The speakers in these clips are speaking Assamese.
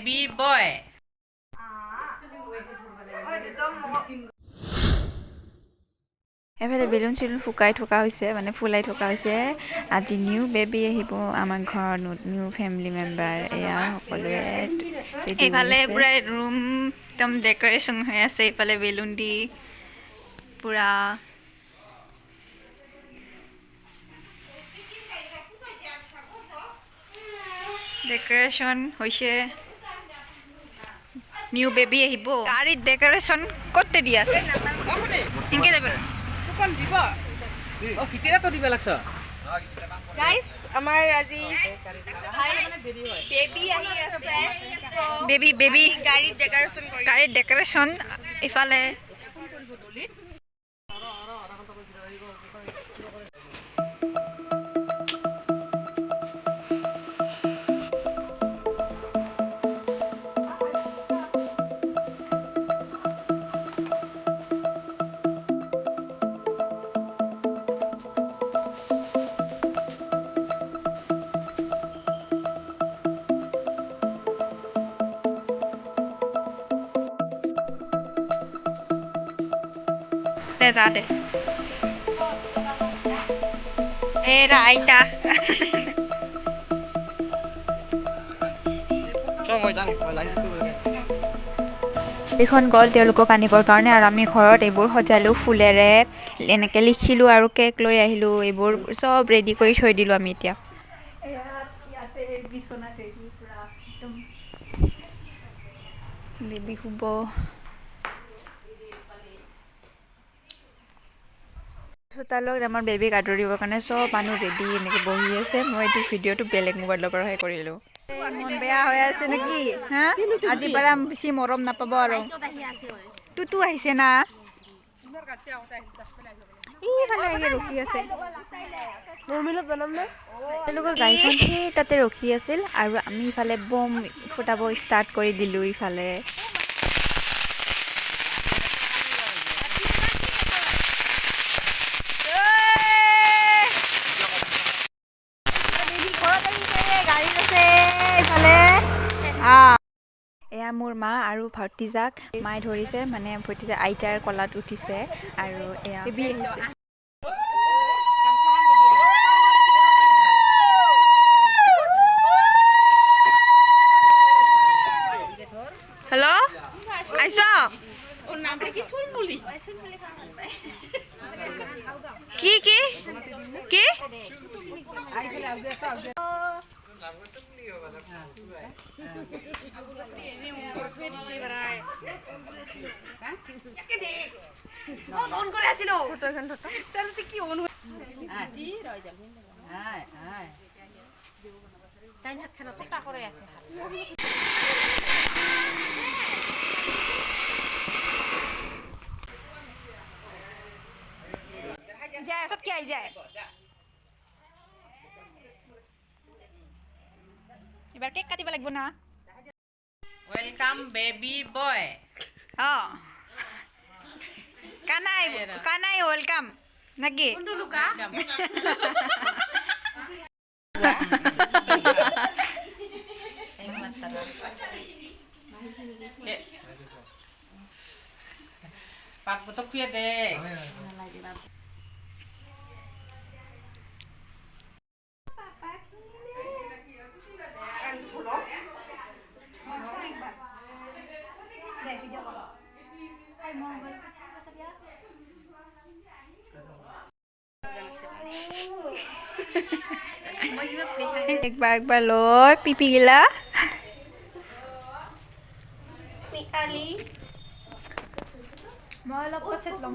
baby boy. এফালে বেলুন চেলুন ফুকাই থকা হৈছে মানে ফুলাই থকা হৈছে আজি নিউ বেবী আহিব আমাৰ ঘৰত নিউ ফেমিলি মেম্বাৰ এয়া সকলোৱে এইফালে পুৰা ৰুম একদম ডেকৰেশ্যন হৈ আছে এইফালে বেলুন দি পুৰা ডেকৰেশ্যন হৈছে নিউ বেবী আহিব গাড়ীত ডেকৰেশ্যন করতে দি আছে ইনকে দেবে কোন দিব ও ভিতরে তো দিবে লাগছ গাইস আমার আজি বেবি আহি আছে বেবি গাড়ির ডেকৰেশ্যন ইফালে date. Era aita. এখন গ'ল তেওঁলোকক আনিবৰ কাৰণে আৰু আমি ঘৰত এইবোৰ সজালোঁ ফুলেৰে এনেকৈ লিখিলোঁ আৰু কেক লৈ আহিলোঁ এইবোৰ চব ৰেডি কৰি থৈ দিলোঁ আমি এতিয়া ইয়াতে বিচনাত ৰেডি পুৰা একদম বেবী শুব চোতালত আমাৰ বেবীক আদৰিবৰ কাৰণে চব মানুহ ৰেডি এনেকৈ বহি আছে মই এইটো ভিডিঅ'টো বেলেগ মোবাইলৰ পৰাহে কৰিলোঁ মন বেয়া হৈ আছে নেকি হা আজিৰ পৰা বেছি মৰম নাপাব আৰু তুতু আহিছে না ইফালে আহি ৰখি আছে তেওঁলোকৰ গাড়ীখন সেই তাতে ৰখি আছিল আৰু আমি ইফালে বম ফুটাব ষ্টাৰ্ট কৰি দিলোঁ ইফালে এয়া মোৰ মা আৰু ভতিজাক মায়ে ধৰিছে মানে ভতিজা আইতাৰ কলাত উঠিছে আৰু এয়া বেবী আহিছে হেল্ল' আইছ কি কি কি যায় আসত কি আই যায় এবার কেক কাটিব লাগব না Welcome baby boy. কানাই ওয়েলকাম নাকি Pak betok ya deh. एक बार लो पीपी गिला পিকালি মই অলপ পছত লম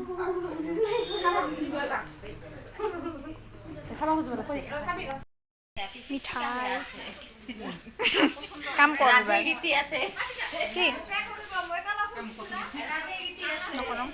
মিঠাই কাম কৰবা গীতি আছে কি নকৰম